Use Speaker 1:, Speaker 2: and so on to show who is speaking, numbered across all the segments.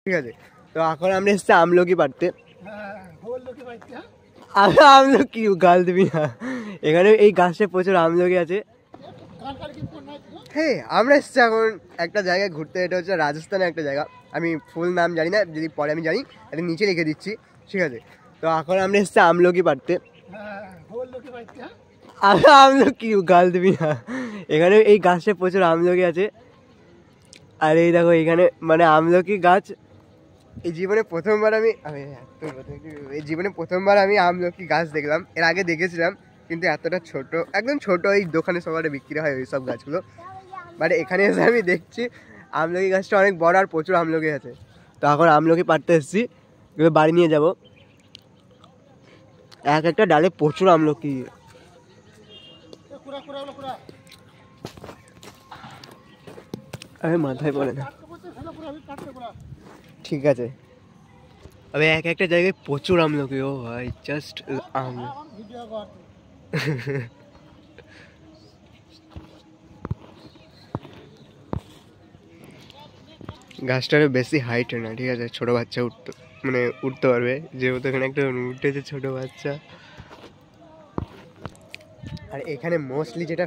Speaker 1: ঠিক আছে। তো এখন আমরা এসছি আমলকি পাড়তে। আমলকি গাল দিবি না, এখানে এই গাছে প্রচুর আমলকি আছে। হ্যাঁ, আমরা এসছি এখন একটা জায়গায় ঘুরতে, এটা হচ্ছে রাজস্থানের একটা জায়গা, আমি ফুল নাম জানি না, যদি পরে আমি জানি এটা নিচে লিখে দিচ্ছি, ঠিক আছে। তো এখন আমরা এসছি আমলকি পাড়তে। আমলকি গাল দিবি না, এখানে এই গাছে প্রচুর আমলকি আছে। আর এই দেখো এখানে মানে আমলকি গাছ। এই জীবনে প্রথমবার আমি আমলকি গাছ দেখলাম। এর আগে দেখেছিলাম কিন্তু এতটা ছোট, একদম ছোট, এই দোকানে সবারে বিক্রি হয় ওই সব গাছগুলো। বাট এখানে এসে আমি দেখছি আমলকি গাছটা অনেক বড় আর প্রচুর আমলকি আছে। তো এখন আমলকি পাড়তে এসেছি, এবার বাড়ি নিয়ে যাব। এক একটা ডালে প্রচুর আমলকি। আরে মাথায় পড়ে না, ঠিক আছে। अबे एक एक জায়গায় প্রচুর আমলকি। ও ভাই জাস্ট আম গাছটার বেশি হাইট না, ঠিক আছে, ছোট বাচ্চা উঠতে পারবে, যেহেতু এখানে একটা উঠেছে ছোট বাচ্চা। আর এখানে মোস্টলি যেটা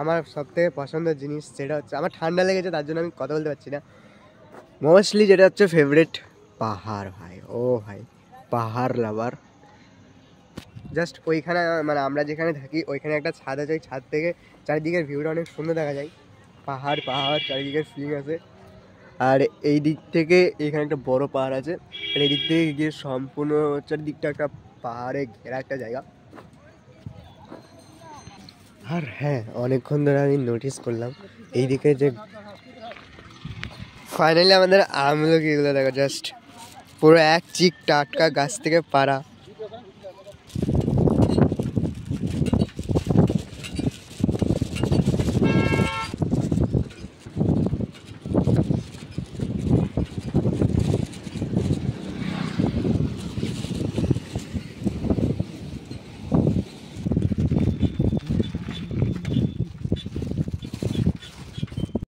Speaker 1: আমার সবথেকে পছন্দের জিনিস সেটা হচ্ছে, আমার ঠান্ডা লেগেছে তার জন্য আমি কথা বলতে পারছি না, মোস্টলি যেটা হচ্ছে ফেভারিট, পাহাড় ভাই। ও ভাই পাহাড় লাভার। জাস্ট ওইখানে মানে আমরা যেখানে থাকি ওইখানে একটা ছাদ আছে, ওই ছাদ থেকে চারিদিকের ভিউটা অনেক সুন্দর দেখা যায়, পাহাড় পাহাড় চারিদিকের ফিলিং আছে। আর এই দিক থেকে এখানে একটা বড় পাহাড় আছে, আর এই দিক থেকে গিয়ে সম্পূর্ণ চারিদিকটা একটা পাহাড়ে ঘেরা একটা জায়গা। আর হ্যাঁ, অনেকক্ষণ ধরে আমি নোটিস করলাম এইদিকে যে ফাইনালি আমাদের আমলকি এগুলো দেখো, জাস্ট পুরো এক চিক টাটকা গাছ থেকে পাড়া।